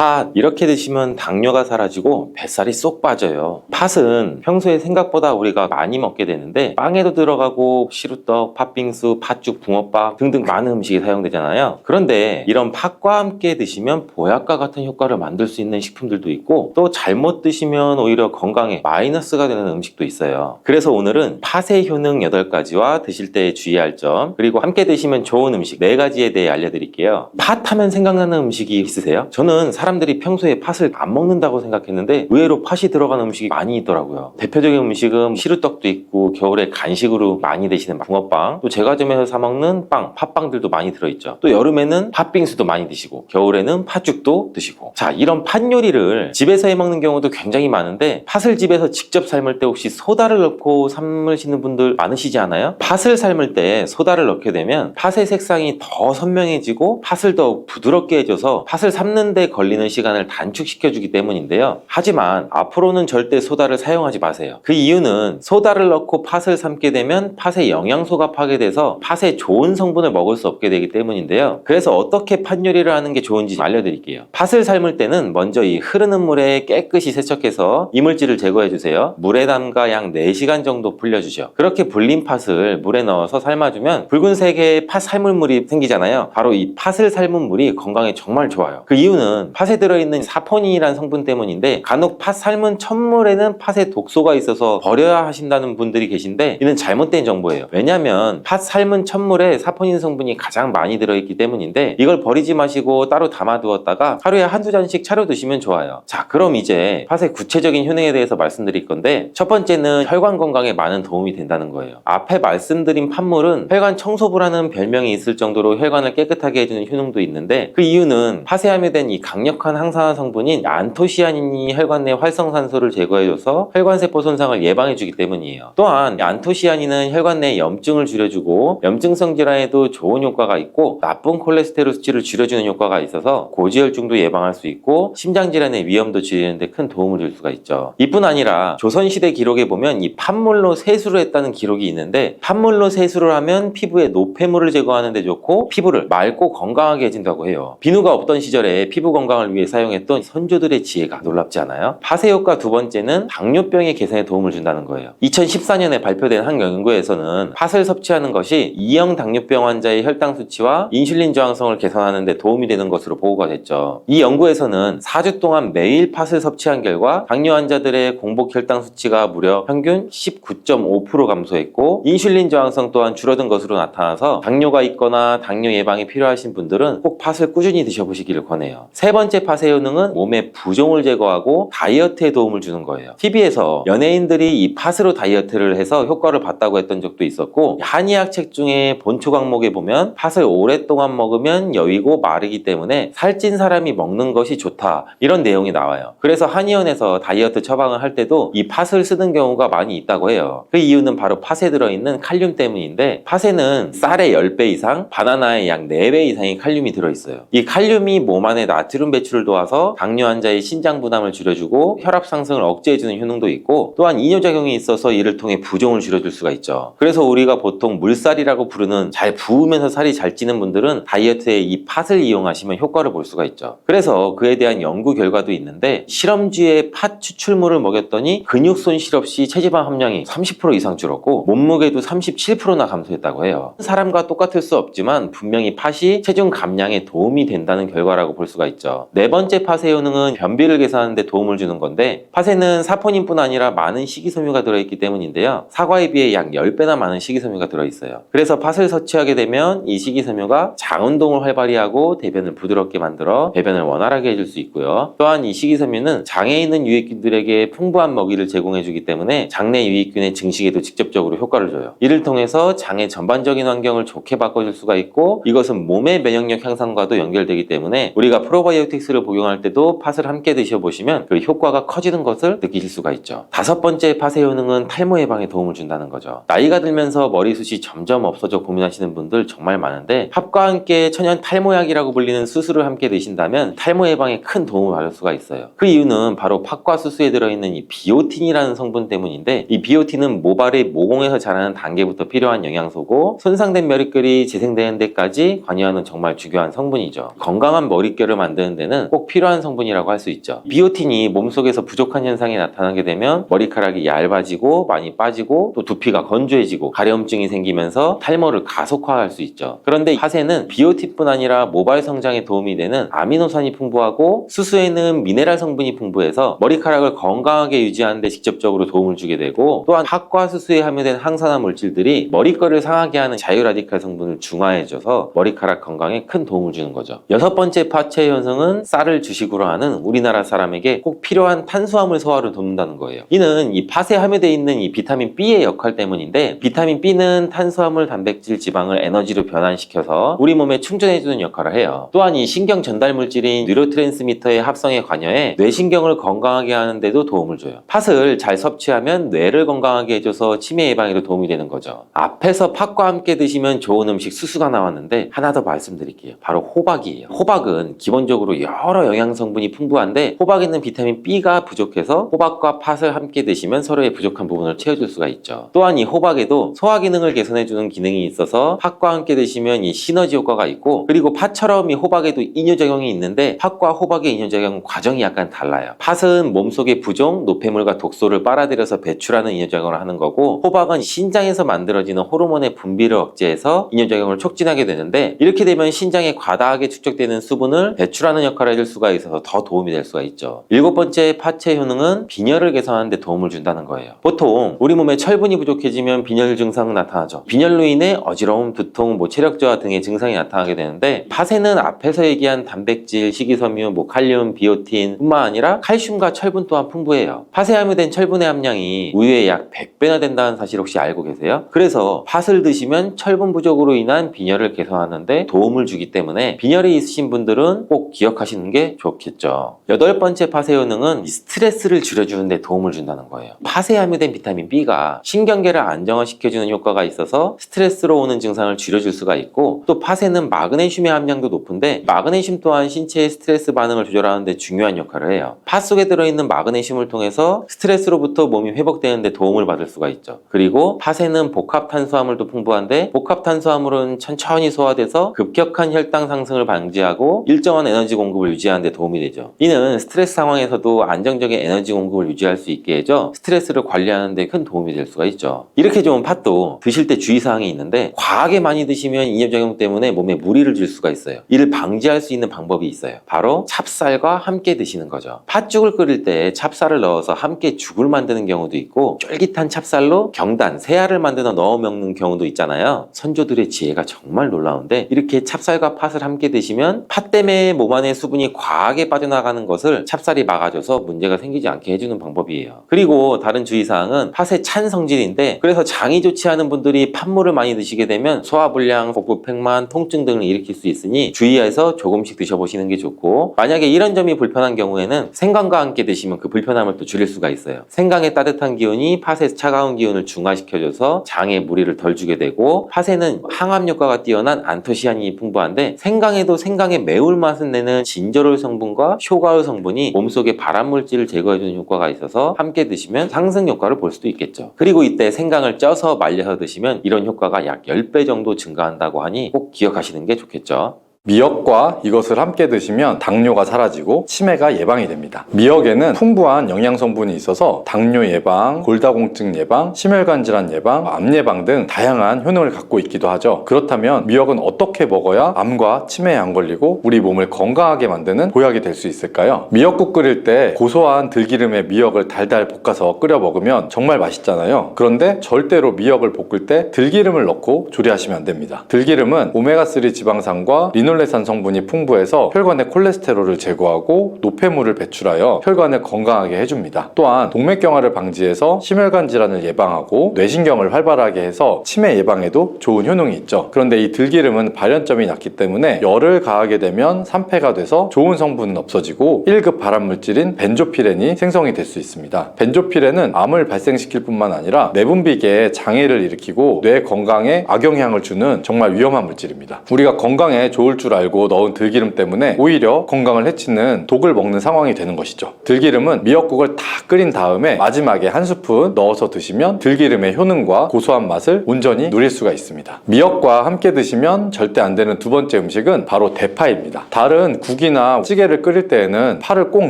팥 이렇게 드시면 당뇨가 사라지고 뱃살이 쏙 빠져요. 팥은 평소에 생각보다 우리가 많이 먹게 되는데 빵에도 들어가고 시루떡, 팥빙수, 팥죽, 붕어빵 등등 많은 음식이 사용되잖아요. 그런데 이런 팥과 함께 드시면 보약과 같은 효과를 만들 수 있는 식품들도 있고 또 잘못 드시면 오히려 건강에 마이너스가 되는 음식도 있어요. 그래서 오늘은 팥의 효능 8가지와 드실 때 주의할 점 그리고 함께 드시면 좋은 음식 4가지에 대해 알려드릴게요. 팥 하면 생각나는 음식이 있으세요? 저는 사람들이 평소에 팥을 안 먹는다고 생각했는데 의외로 팥이 들어가는 음식이 많이 있더라고요. 대표적인 음식은 시루떡도 있고 겨울에 간식으로 많이 드시는 붕어빵, 또 제과점에서 사 먹는 빵, 팥빵들도 많이 들어있죠. 또 여름에는 팥빙수도 많이 드시고 겨울에는 팥죽도 드시고. 자, 이런 팥 요리를 집에서 해 먹는 경우도 굉장히 많은데 팥을 집에서 직접 삶을 때 혹시 소다를 넣고 삶으시는 분들 많으시지 않아요? 팥을 삶을 때 소다를 넣게 되면 팥의 색상이 더 선명해지고 팥을 더 부드럽게 해줘서 팥을 삶는 데 걸리는 시간을 단축시켜주기 때문인데요. 하지만 앞으로는 절대 소다를 사용하지 마세요. 그 이유는 소다를 넣고 팥을 삶게 되면 팥의 영양소가 파괴돼서 팥의 좋은 성분을 먹을 수 없게 되기 때문인데요. 그래서 어떻게 팥 요리를 하는 게 좋은지 알려드릴게요. 팥을 삶을 때는 먼저 이 흐르는 물에 깨끗이 세척해서 이물질을 제거해 주세요. 물에 담가 약 4시간 정도 불려주죠. 그렇게 불린 팥을 물에 넣어서 삶아주면 붉은색의 팥 삶은 물이 생기잖아요. 바로 이 팥을 삶은 물이 건강에 정말 좋아요. 그 이유는 팥에 들어있는 사포닌이라는 성분 때문인데 간혹 팥 삶은 첫물에는 팥에 독소가 있어서 버려야 하신다는 분들이 계신데 이는 잘못된 정보예요. 왜냐하면 팥 삶은 첫물에 사포닌 성분이 가장 많이 들어있기 때문인데 이걸 버리지 마시고 따로 담아두었다가 하루에 한두 잔씩 차려 드시면 좋아요. 자, 그럼 이제 팥의 구체적인 효능에 대해서 말씀드릴 건데 첫 번째는 혈관 건강에 많은 도움이 된다는 거예요. 앞에 말씀드린 팥물은 혈관 청소부라는 별명이 있을 정도로 혈관을 깨끗하게 해주는 효능도 있는데 그 이유는 팥에 함유된 이 강력한 항산화 성분인 안토시아닌이 혈관 내 활성산소를 제거해줘서 혈관세포 손상을 예방해주기 때문이에요. 또한 안토시아닌은 혈관 내 염증을 줄여주고 염증성 질환에도 좋은 효과가 있고 나쁜 콜레스테롤 수치를 줄여주는 효과가 있어서 고지혈증도 예방할 수 있고 심장질환의 위험도 줄이는 데 큰 도움을 줄 수가 있죠. 이뿐 아니라 조선시대 기록에 보면 이 팥물로 세수를 했다는 기록이 있는데 팥물로 세수를 하면 피부에 노폐물을 제거하는 데 좋고 피부를 맑고 건강하게 해준다고 해요. 비누가 없던 시절에 피부 건강을 위해 사용했던 선조들의 지혜가 놀랍지 않아요? 팥의 효과 두 번째는 당뇨병의 개선에 도움을 준다는 거예요. 2014년에 발표된 한 연구에서는 팥을 섭취하는 것이 2형 당뇨병 환자의 혈당 수치와 인슐린 저항성을 개선하는 데 도움이 되는 것으로 보고가 됐죠. 이 연구에서는 4주 동안 매일 팥을 섭취한 결과 당뇨 환자들의 공복 혈당 수치가 무려 평균 19.5% 감소했고 인슐린 저항성 또한 줄어든 것으로 나타나서 당뇨가 있거나 당뇨 예방이 필요하신 분들은 꼭 팥을 꾸준히 드셔보시기를 권해요. 세 번째 팥의 효능은 몸의 부종을 제거하고 다이어트에 도움을 주는 거예요. TV에서 연예인들이 이 팥으로 다이어트를 해서 효과를 봤다고 했던 적도 있었고 한의학 책 중에 본초 강목에 보면 팥을 오랫동안 먹으면 여위고 마르기 때문에 살찐 사람이 먹는 것이 좋다 이런 내용이 나와요. 그래서 한의원에서 다이어트 처방을 할 때도 이 팥을 쓰는 경우가 많이 있다고 해요. 그 이유는 바로 팥에 들어있는 칼륨 때문인데 팥에는 쌀의 10배 이상, 바나나의 약 4배 이상의 칼륨이 들어있어요. 이 칼륨이 몸 안에 나트륨 배출을 도와서 당뇨 환자의 신장 부담을 줄여주고 혈압 상승을 억제해주는 효능도 있고 또한 이뇨작용이 있어서 이를 통해 부종을 줄여줄 수가 있죠. 그래서 우리가 보통 물살이라고 부르는 잘 부으면서 살이 잘 찌는 분들은 다이어트에 이 팥을 이용하시면 효과를 볼 수가 있죠. 그래서 그에 대한 연구 결과도 있는데 실험쥐에 팥 추출물을 먹였더니 근육 손실 없이 체지방 함량이 30% 이상 줄었고 몸무게도 37%나 감소했다고 해요. 사람과 똑같을 수 없지만 분명히 팥이 체중 감량에 도움이 된다는 결과라고 볼 수가 있죠. 네 번째 팥의 효능은 변비를 개선하는 데 도움을 주는 건데 팥에는 사포닌뿐 아니라 많은 식이섬유가 들어있기 때문인데요. 사과에 비해 약 10배나 많은 식이섬유가 들어있어요. 그래서 팥을 섭취하게 되면 이 식이섬유가 장 운동을 활발히 하고 대변을 부드럽게 만들어 배변을 원활하게 해줄 수 있고요. 또한 이 식이섬유는 장에 있는 유익균들에게 풍부한 먹이를 제공해주기 때문에 장내 유익균의 증식에도 직접적으로 효과를 줘요. 이를 통해서 장의 전반적인 환경을 좋게 바꿔줄 수가 있고 이것은 몸의 면역력 향상과도 연결되기 때문에 우리가 프로바이오틱스를 복용할 때도 팥을 함께 드셔보시면 그 효과가 커지는 것을 느끼실 수가 있죠. 다섯 번째 팥의 효능은 탈모 예방에 도움을 준다는 거죠. 나이가 들면서 머리숱이 점점 없어져 고민하시는 분들 정말 많은데 팥과 함께 천연 탈모약이라고 불리는 수수를 함께 드신다면 탈모 예방에 큰 도움을 받을 수가 있어요. 그 이유는 바로 팥과 수수에 들어있는 이 비오틴이라는 성분 때문인데 이 비오틴은 모발의 모공에서 자라는 단계부터 필요한 영양소고 손상된 머릿결이 재생되는 데까지 관여하는 정말 중요한 성분이죠. 건강한 머릿결을 만드는 데는 경우에는 꼭 필요한 성분이라고 할 수 있죠. 비오틴이 몸속에서 부족한 현상이 나타나게 되면 머리카락이 얇아지고 많이 빠지고 또 두피가 건조해지고 가려움증이 생기면서 탈모를 가속화할 수 있죠. 그런데 파세는 비오틴뿐 아니라 모발 성장에 도움이 되는 아미노산이 풍부하고 수수에는 미네랄 성분이 풍부해서 머리카락을 건강하게 유지하는 데 직접적으로 도움을 주게 되고, 또한 팥과 수수에 함유된 항산화 물질들이 머리결을 상하게 하는 자유라디칼 성분을 중화해줘서 머리카락 건강에 큰 도움을 주는 거죠. 여섯 번째 파체 현상은 쌀을 주식으로 하는 우리나라 사람에게 꼭 필요한 탄수화물 소화를 돕는다는 거예요. 이는 이 팥에 함유되어 있는 이 비타민 B의 역할 때문인데, 비타민 B는 탄수화물, 단백질, 지방을 에너지로 변환시켜서 우리 몸에 충전해주는 역할을 해요. 또한 이 신경 전달 물질인 뉴로트랜스미터의 합성에 관여해 뇌신경을 건강하게 하는 데도 도움을 줘요. 팥을 잘 섭취하면 뇌를 건강하게 해줘서 치매 예방에도 도움이 되는 거죠. 앞에서 팥과 함께 드시면 좋은 음식 수수가 나왔는데 하나 더 말씀드릴게요. 바로 호박이에요. 호박은 기본적으로 여러 영양 성분이 풍부한데, 호박에는 비타민 B가 부족해서 호박과 팥을 함께 드시면 서로의 부족한 부분을 채워줄 수가 있죠. 또한 이 호박에도 소화 기능을 개선해주는 기능이 있어서 팥과 함께 드시면 이 시너지 효과가 있고, 그리고 팥처럼 이 호박에도 이뇨작용이 있는데 팥과 호박의 이뇨작용 과정이 약간 달라요. 팥은 몸속의 부종, 노폐물과 독소를 빨아들여서 배출하는 이뇨작용을 하는 거고, 호박은 신장에서 만들어지는 호르몬의 분비를 억제해서 이뇨작용을 촉진하게 되는데, 이렇게 되면 신장에 과다하게 축적되는 수분을 배출하는 역할을 해줄 수가 있어서 더 도움이 될 수가 있죠. 일곱 번째 파체 효능은 빈혈을 개선하는 데 도움을 준다는 거예요. 보통 우리 몸에 철분이 부족해지면 빈혈 증상이 나타나죠. 빈혈로 인해 어지러움, 두통, 체력 저하 등의 증상이 나타나게 되는데, 팥에는 앞에서 얘기한 단백질, 식이섬유, 칼륨, 비오틴 뿐만 아니라 칼슘과 철분 또한 풍부해요. 팥에 함유된 철분의 함량이 우유의 약 100배나 된다는 사실 혹시 알고 계세요? 그래서 팥을 드시면 철분 부족으로 인한 빈혈을 개선하는 데 도움을 주기 때문에 빈혈이 있으신 분들은 꼭 기억하시는 게 좋겠죠. 여덟 번째 팥의 효능은 스트레스를 줄여주는 데 도움을 준다는 거예요. 팥에 함유된 비타민 B가 신경계를 안정화시켜주는 효과가 있어서 스트레스로 오는 증상을 줄여줄 수가 있고, 또 팥에는 마그네슘의 함량도 높은데 마그네슘 또한 신체의 스트레스 반응을 조절하는 데 중요한 역할을 해요. 팥 속에 들어있는 마그네슘을 통해서 스트레스로부터 몸이 회복되는 데 도움을 받을 수가 있죠. 그리고 팥에는 복합 탄수화물도 풍부한데, 복합 탄수화물은 천천히 소화돼서 급격한 혈당 상승을 방지하고 일정한 에너지 공급을 유지하는 데 도움이 되죠. 이는 스트레스 상황에서도 안정적인 에너지 공급을 유지할 수 있게 해줘 스트레스를 관리하는 데 큰 도움이 될 수가 있죠. 이렇게 좋은 팥도 드실 때 주의사항이 있는데, 과하게 많이 드시면 이뇨작용 때문에 몸에 무리를 줄 수가 있어요. 이를 방지할 수 있는 방법이 있어요. 바로 찹쌀과 함께 드시는 거죠. 팥죽을 끓일 때 찹쌀을 넣어서 함께 죽을 만드는 경우도 있고, 쫄깃한 찹쌀로 경단, 새알을 만들어 넣어 먹는 경우도 있잖아요. 선조들의 지혜가 정말 놀라운데, 이렇게 찹쌀과 팥을 함께 드시면 팥 때문에 몸 안에 수분이 과하게 빠져나가는 것을 찹쌀이 막아줘서 문제가 생기지 않게 해주는 방법이에요. 그리고 다른 주의사항은 팥의 찬 성질인데, 그래서 장이 좋지 않은 분들이 팥물을 많이 드시게 되면 소화불량, 복부 팽만, 통증 등을 일으킬 수 있으니 주의해서 조금씩 드셔보시는 게 좋고, 만약에 이런 점이 불편한 경우에는 생강과 함께 드시면 그 불편함을 또 줄일 수가 있어요. 생강의 따뜻한 기운이 팥의 차가운 기운을 중화시켜줘서 장에 무리를 덜 주게 되고, 팥에는 항암 효과가 뛰어난 안토시아닌이 풍부한데, 생강에도 생강의 매운맛을 내는 진저롤 성분과 쇼가올 성분이 몸속의 발암물질을 제거해주는 효과가 있어서 함께 드시면 상승 효과를 볼 수도 있겠죠. 그리고 이때 생강을 쪄서 말려서 드시면 이런 효과가 약 10배 정도 증가한다고 하니 꼭 기억하시는 게 좋겠죠. 미역과 이것을 함께 드시면 당뇨가 사라지고 치매가 예방이 됩니다. 미역에는 풍부한 영양 성분이 있어서 당뇨 예방, 골다공증 예방, 심혈관 질환 예방, 암 예방 등 다양한 효능을 갖고 있기도 하죠. 그렇다면 미역은 어떻게 먹어야 암과 치매에 안 걸리고 우리 몸을 건강하게 만드는 보약이 될 수 있을까요? 미역국 끓일 때 고소한 들기름에 미역을 달달 볶아서 끓여 먹으면 정말 맛있잖아요. 그런데 절대로 미역을 볶을 때 들기름을 넣고 조리하시면 안 됩니다. 들기름은 오메가3 지방산과 리놀레산 성분이 풍부해서 혈관의 콜레스테롤을 제거하고 노폐물을 배출하여 혈관을 건강하게 해줍니다. 또한 동맥경화를 방지해서 심혈관 질환을 예방하고 뇌신경을 활발하게 해서 치매 예방에도 좋은 효능이 있죠. 그런데 이 들기름은 발연점이 낮기 때문에 열을 가하게 되면 산패가 돼서 좋은 성분은 없어지고 1급 발암물질인 벤조피렌이 생성이 될 수 있습니다. 벤조피렌은 암을 발생시킬 뿐만 아니라 내분비계에 장애를 일으키고 뇌 건강에 악영향을 주는 정말 위험한 물질입니다. 우리가 건강에 좋을 줄 알고 넣은 들기름 때문에 오히려 건강을 해치는 독을 먹는 상황이 되는 것이죠. 들기름은 미역국을 다 끓인 다음에 마지막에 한 스푼 넣어서 드시면 들기름의 효능과 고소한 맛을 온전히 누릴 수가 있습니다. 미역과 함께 드시면 절대 안 되는 두 번째 음식은 바로 대파입니다. 다른 국이나 찌개를 끓일 때에는 파를 꼭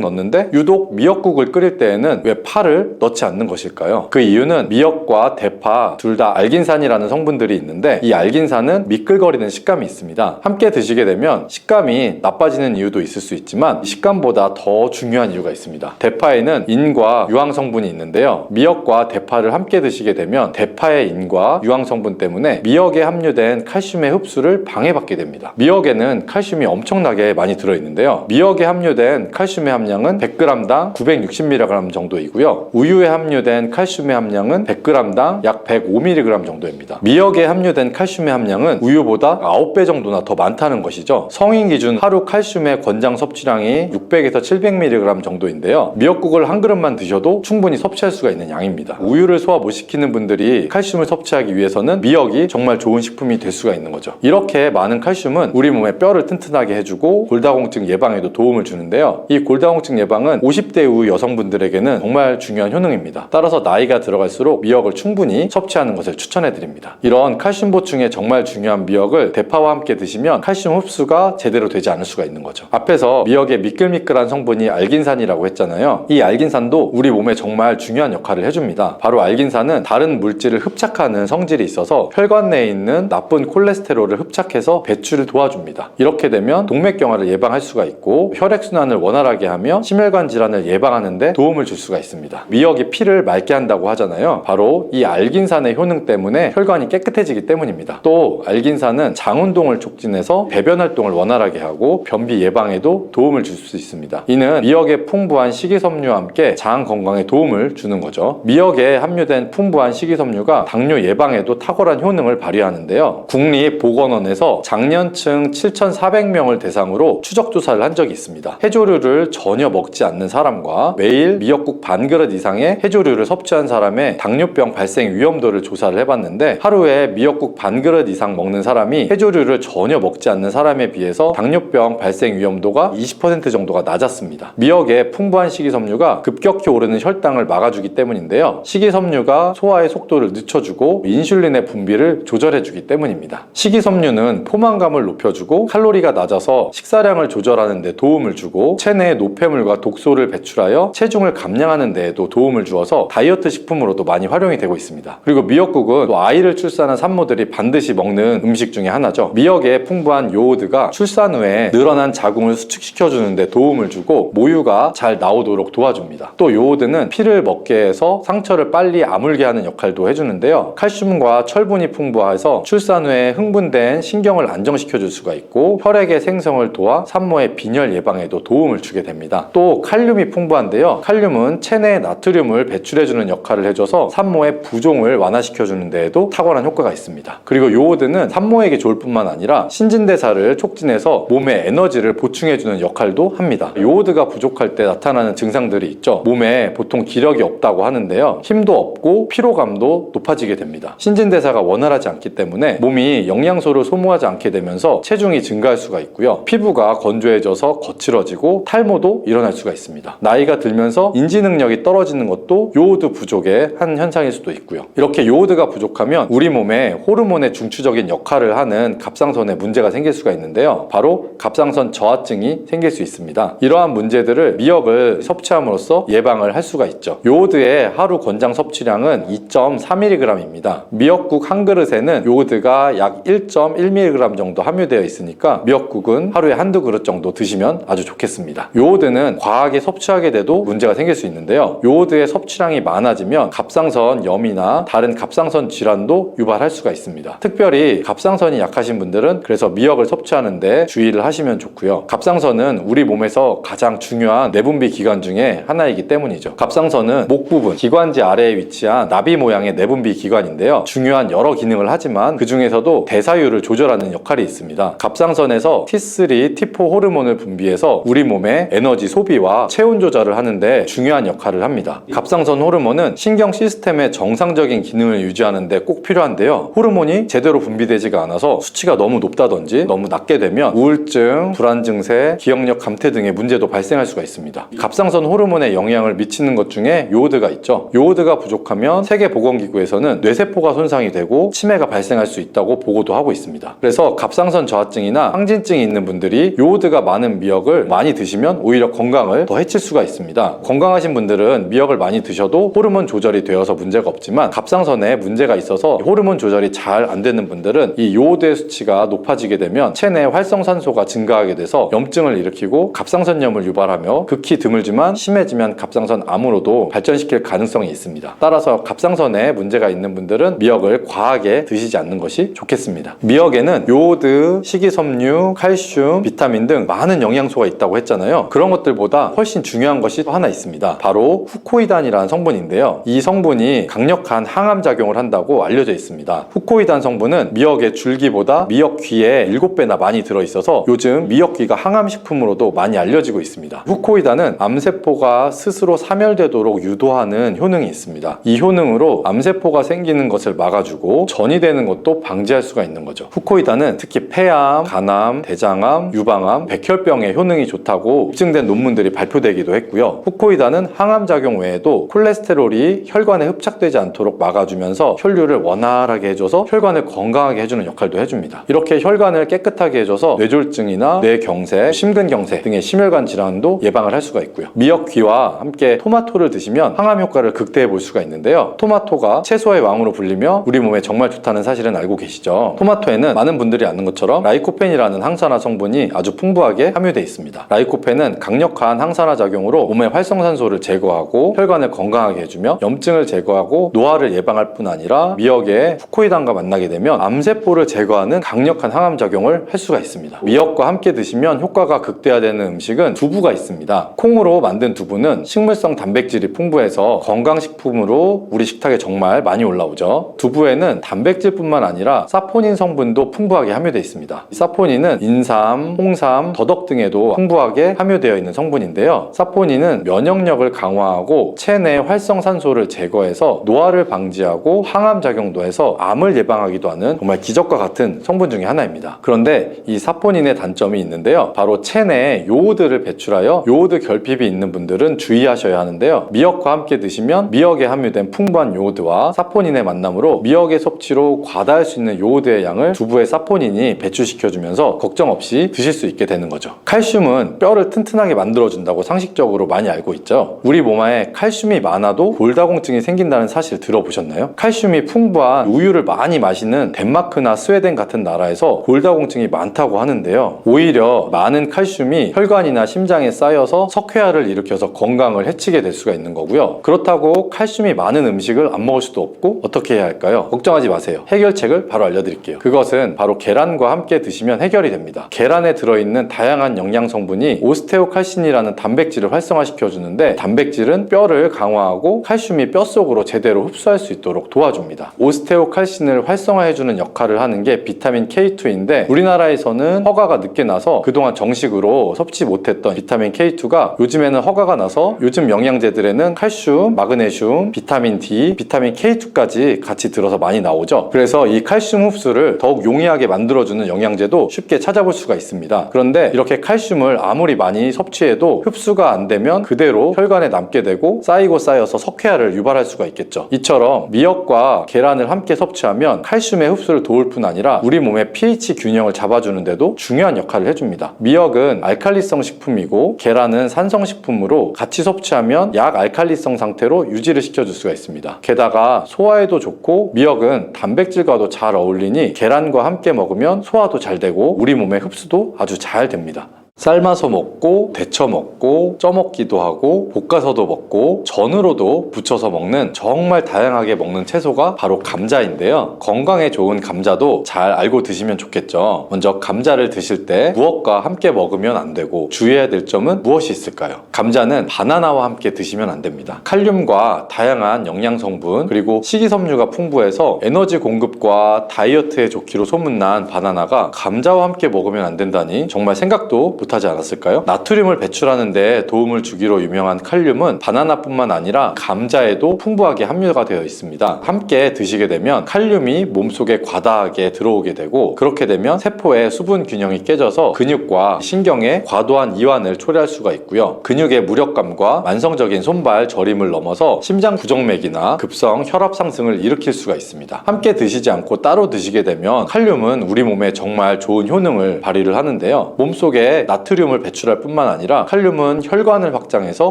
넣는데 유독 미역국을 끓일 때에는 왜 파를 넣지 않는 것일까요? 그 이유는 미역과 대파 둘 다 알긴산이라는 성분들이 있는데 이 알긴산은 미끌거리는 식감이 있습니다. 함께 드시게 되면 식감이 나빠지는 이유도 있을 수 있지만 식감보다 더 중요한 이유가 있습니다. 대파에는 인과 유황 성분이 있는데요. 미역과 대파를 함께 드시게 되면 대파의 인과 유황 성분 때문에 미역에 함유된 칼슘의 흡수를 방해받게 됩니다. 미역에는 칼슘이 엄청나게 많이 들어있는데요. 미역에 함유된 칼슘의 함량은 100g당 960mg 정도이고요. 우유에 함유된 칼슘의 함량은 100g당 약 105mg 정도입니다. 미역에 함유된 칼슘의 함량은 우유보다 9배 정도나 더 많다는 것이죠. 성인 기준 하루 칼슘의 권장 섭취량이 600에서 700mg 정도인데요. 미역국을 한 그릇만 드셔도 충분히 섭취할 수가 있는 양입니다. 우유를 소화 못 시키는 분들이 칼슘을 섭취하기 위해서는 미역이 정말 좋은 식품이 될 수가 있는 거죠. 이렇게 많은 칼슘은 우리 몸의 뼈를 튼튼하게 해주고 골다공증 예방에도 도움을 주는데요. 이 골다공증 예방은 50대 이후 여성분들에게는 정말 중요한 효능입니다. 따라서 나이가 들어갈수록 미역을 충분히 섭취하는 것을 추천해드립니다. 이런 칼슘 보충에 정말 중요한 미역을 대파와 함께 드시면 칼슘 흡수가 제대로 되지 않을 수가 있는 거죠. 앞에서 미역의 미끌미끌한 성분이 알긴산이라고 했잖아요. 이 알긴산도 우리 몸에 정말 중요한 역할을 해줍니다. 바로 알긴산은 다른 물질을 흡착하는 성질이 있어서 혈관 내에 있는 나쁜 콜레스테롤을 흡착해서 배출을 도와줍니다. 이렇게 되면 동맥경화를 예방할 수가 있고 혈액순환을 원활하게 하며 심혈관 질환을 예방하는 데 도움을 줄 수가 있습니다. 미역이 피를 맑게 한다고 하잖아요. 바로 이 알긴산의 효능 때문에 혈관이 깨끗해지기 때문입니다. 또 알긴산은 장 운동을 촉진해서 배변 활동을 원활하게 하고 변비 예방에도 도움을 줄 수 있습니다. 이는 미역의 풍부한 식이섬유와 함께 장 건강에 도움을 주는 거죠. 미역에 함유된 풍부한 식이섬유가 당뇨 예방에도 탁월한 효능을 발휘하는데요. 국립보건원에서 장년층 7,400명을 대상으로 추적 조사를 한 적이 있습니다. 해조류를 전혀 먹지 않는 사람과 매일 미역국 반 그릇 이상의 해조류를 섭취한 사람의 당뇨병 발생 위험도를 조사를 해봤는데 하루에 미역국 반 그릇 이상 먹는 사람이 해조류를 전혀 먹지 않는 사람에 비해서 당뇨병 발생 위험도가 20% 정도가 낮았습니다. 미역의 풍부한 식이섬유가 급격히 오르는 혈당을 막아주기 때문인데요. 식이섬유가 소화의 속도를 늦춰주고 인슐린의 분비를 조절해주기 때문입니다. 식이섬유는 포만감을 높여주고 칼로리가 낮아서 식사량을 조절하는 데 도움을 주고 체내의 노폐물과 독소를 배출하여 체중을 감량하는 데에도 도움을 주어서 다이어트 식품으로도 많이 활용이 되고 있습니다. 그리고 미역국은 또 아이를 출산한 산모들이 반드시 먹는 음식 중에 하나죠. 미역에 풍부한 요오드가 출산 후에 늘어난 자궁을 수축시켜주는 데 도움을 주고 모유가 잘 나오도록 도와줍니다. 또 요오드는 피를 먹게 해서 상처를 빨리 아물게 하는 역할도 해주는데요. 칼슘과 철분이 풍부해서 출산 후에 흥분된 신경을 안정시켜줄 수가 있고 혈액의 생성을 도와 산모의 빈혈 예방에도 도움을 주게 됩니다. 또 칼륨이 풍부한데요. 칼륨은 체내의 나트륨을 배출해주는 역할을 해줘서 산모의 부종을 완화시켜주는 데에도 탁월한 효과가 있습니다. 그리고 요오드는 산모에게 좋을 뿐만 아니라 신진대사를 촉진해서 몸에 에너지를 보충해주는 역할도 합니다. 요오드가 부족할 때 나타나는 증상들이 있죠. 몸에 보통 기력이 없다고 하는데요. 힘도 없고 피로감도 높아지게 됩니다. 신진대사가 원활하지 않기 때문에 몸이 영양소를 소모하지 않게 되면서 체중이 증가할 수가 있고요. 피부가 건조해져서 거칠어지고 탈모도 일어날 수가 있습니다. 나이가 들면서 인지 능력이 떨어지는 것도 요오드 부족의 한 현상일 수도 있고요. 이렇게 요오드가 부족하면 우리 몸에 호르몬의 중추적인 역할을 하는 갑상선에 문제가 생길 수가 있는데요. 바로 갑상선 저하증이 생길 수 있습니다. 이러한 문제들을 미역을 섭취함으로써 예방을 할 수가 있죠. 요오드의 하루 권장 섭취량은 2.4mg입니다. 미역국 한 그릇에는 요오드가 약 1.1mg 정도 함유되어 있으니까 미역국은 하루에 한두 그릇 정도 드시면 아주 좋겠습니다. 요오드는 과하게 섭취하게 돼도 문제가 생길 수 있는데요. 요오드의 섭취량이 많아지면 갑상선 염이나 다른 갑상선 질환도 유발할 수가 있습니다. 특별히 갑상선이 약하신 분들은 그래서 미역을 섭취하는데 주의를 하시면 좋고요. 갑상선은 우리 몸에서 가장 중요한 내분비 기관 중에 하나이기 때문이죠. 갑상선은 목 부분, 기관지 아래에 위치한 나비 모양의 내분비 기관인데요. 중요한 여러 기능을 하지만 그 중에서도 대사율을 조절하는 역할이 있습니다. 갑상선에서 T3, T4 호르몬을 분비해서 우리 몸의 에너지 소비와 체온 조절을 하는데 중요한 역할을 합니다. 갑상선 호르몬은 신경 시스템의 정상적인 기능을 유지하는 데 꼭 필요한데요. 호르몬이 제대로 분비되지가 않아서 수치가 너무 높다든지 너무 너무 낮게 되면 우울증, 불안 증세, 기억력 감퇴 등의 문제도 발생할 수가 있습니다. 갑상선 호르몬에 영향을 미치는 것 중에 요오드가 있죠. 요오드가 부족하면 세계보건기구에서는 뇌세포가 손상이 되고 치매가 발생할 수 있다고 보고도 하고 있습니다. 그래서 갑상선 저하증이나 항진증이 있는 분들이 요오드가 많은 미역을 많이 드시면 오히려 건강을 더 해칠 수가 있습니다. 건강하신 분들은 미역을 많이 드셔도 호르몬 조절이 되어서 문제가 없지만 갑상선에 문제가 있어서 호르몬 조절이 잘 안 되는 분들은 이 요오드의 수치가 높아지게 되면 체내 활성산소가 증가하게 돼서 염증을 일으키고 갑상선염을 유발하며 극히 드물지만 심해지면 갑상선 암으로도 발전시킬 가능성이 있습니다. 따라서 갑상선에 문제가 있는 분들은 미역을 과하게 드시지 않는 것이 좋겠습니다. 미역에는 요오드, 식이섬유, 칼슘, 비타민 등 많은 영양소가 있다고 했잖아요. 그런 것들보다 훨씬 중요한 것이 또 하나 있습니다. 바로 후코이단이라는 성분인데요. 이 성분이 강력한 항암 작용을 한다고 알려져 있습니다. 후코이단 성분은 미역의 줄기보다 미역귀에 7배나 많이 들어있어서 요즘 미역귀가 항암식품으로도 많이 알려지고 있습니다. 후코이단은 암세포가 스스로 사멸되도록 유도하는 효능이 있습니다. 이 효능으로 암세포가 생기는 것을 막아주고 전이 되는 것도 방지할 수가 있는 거죠. 후코이단은 특히 폐암, 간암, 대장암, 유방암, 백혈병에 효능이 좋다고 입증된 논문들이 발표되기도 했고요. 후코이단은 항암작용 외에도 콜레스테롤이 혈관에 흡착되지 않도록 막아주면서 혈류를 원활하게 해줘서 혈관을 건강하게 해주는 역할도 해줍니다. 이렇게 혈관을 깨끗하게 해줘서 뇌졸중이나 뇌경색, 심근경색 등의 심혈관 질환도 예방을 할 수가 있고요. 미역귀와 함께 토마토를 드시면 항암 효과를 극대화해 볼 수가 있는데요. 토마토가 채소의 왕으로 불리며 우리 몸에 정말 좋다는 사실은 알고 계시죠? 토마토에는 많은 분들이 아는 것처럼 라이코펜이라는 항산화 성분이 아주 풍부하게 함유되어 있습니다. 라이코펜은 강력한 항산화 작용으로 몸의 활성산소를 제거하고 혈관을 건강하게 해주며 염증을 제거하고 노화를 예방할 뿐 아니라 미역의 후코이단과 만나게 되면 암세포를 제거하는 강력한 항암 작용을 할 수가 있습니다. 미역과 함께 드시면 효과가 극대화되는 음식은 두부가 있습니다. 콩으로 만든 두부는 식물성 단백질이 풍부해서 건강식품으로 우리 식탁에 정말 많이 올라오죠. 두부에는 단백질뿐만 아니라 사포닌 성분도 풍부하게 함유되어 있습니다. 사포닌은 인삼, 홍삼, 더덕 등에도 풍부하게 함유되어 있는 성분인데요. 사포닌은 면역력을 강화하고 체내 활성산소를 제거해서 노화를 방지하고 항암 작용도 해서 암을 예방하기도 하는 정말 기적과 같은 성분 중에 하나입니다. 그런데 이 사포닌의 단점이 있는데요. 바로 체내에 요오드를 배출하여 요오드 결핍이 있는 분들은 주의하셔야 하는데요. 미역과 함께 드시면 미역에 함유된 풍부한 요오드와 사포닌의 만남으로 미역의 섭취로 과다할 수 있는 요오드의 양을 두부의 사포닌이 배출시켜주면서 걱정 없이 드실 수 있게 되는 거죠. 칼슘은 뼈를 튼튼하게 만들어준다고 상식적으로 많이 알고 있죠. 우리 몸에 칼슘이 많아도 골다공증이 생긴다는 사실 들어보셨나요? 칼슘이 풍부한 우유를 많이 마시는 덴마크나 스웨덴 같은 나라에서 골다공증이 많다고 하는데요. 오히려 많은 칼슘이 혈관이나 심장에 쌓여서 석회화를 일으켜서 건강을 해치게 될 수가 있는 거고요. 그렇다고 칼슘이 많은 음식을 안 먹을 수도 없고 어떻게 해야 할까요? 걱정하지 마세요. 해결책을 바로 알려드릴게요. 그것은 바로 계란과 함께 드시면 해결이 됩니다. 계란에 들어있는 다양한 영양 성분이 오스테오칼신이라는 단백질을 활성화시켜주는데 단백질은 뼈를 강화하고 칼슘이 뼛속으로 제대로 흡수할 수 있도록 도와줍니다. 오스테오칼신을 활성화해주는 역할을 하는 게 비타민 K2인데 우리나라에서는 허가가 늦게 나서 그동안 정식으로 섭취 못했던 비타민 K2가 요즘에는 허가가 나서 요즘 영양제들에는 칼슘, 마그네슘, 비타민 D, 비타민 K2까지 같이 들어서 많이 나오죠. 그래서 이 칼슘 흡수를 더욱 용이하게 만들어주는 영양제도 쉽게 찾아볼 수가 있습니다. 그런데 이렇게 칼슘을 아무리 많이 섭취해도 흡수가 안 되면 그대로 혈관에 남게 되고 쌓이고 쌓여서 석회화를 유발할 수가 있겠죠. 이처럼 미역과 계란을 함께 섭취하면 칼슘의 흡수를 도울 뿐 아니라 우리 몸의 pH 균형을 잡아주는데도 중요한 역할을 해줍니다. 미역은 알칼리성 식품이고 계란은 산성 식품으로 같이 섭취하면 약알칼리성 상태로 유지를 시켜줄 수가 있습니다. 게다가 소화에도 좋고 미역은 단백질과도 잘 어울리니 계란과 함께 먹으면 소화도 잘 되고 우리 몸의 흡수도 아주 잘 됩니다. 삶아서 먹고 데쳐 먹고 쪄 먹기도 하고 볶아서도 먹고 전으로도 부쳐서 먹는 정말 다양하게 먹는 채소가 바로 감자인데요. 건강에 좋은 감자도 잘 알고 드시면 좋겠죠. 먼저 감자를 드실 때 무엇과 함께 먹으면 안 되고 주의해야 될 점은 무엇이 있을까요? 감자는 바나나와 함께 드시면 안 됩니다. 칼륨과 다양한 영양 성분 그리고 식이섬유가 풍부해서 에너지 공급과 다이어트에 좋기로 소문난 바나나가 감자와 함께 먹으면 안 된다니 정말 생각도 못하지 않았을까요? 나트륨을 배출하는 데 도움을 주기로 유명한 칼륨은 바나나뿐만 아니라 감자에도 풍부하게 함유가 되어 있습니다. 함께 드시게 되면 칼륨이 몸속에 과다하게 들어오게 되고, 그렇게 되면 세포의 수분 균형이 깨져서 근육과 신경에 과도한 이완을 초래할 수가 있고요. 근육의 무력감과 만성적인 손발 저림을 넘어서 심장 부정맥이나 급성 혈압 상승을 일으킬 수가 있습니다. 함께 드시지 않고 따로 드시게 되면 칼륨은 우리 몸에 정말 좋은 효능을 발휘를 하는데요. 몸속에 나트륨을 배출할 뿐만 아니라 칼륨은 혈관을 확장해서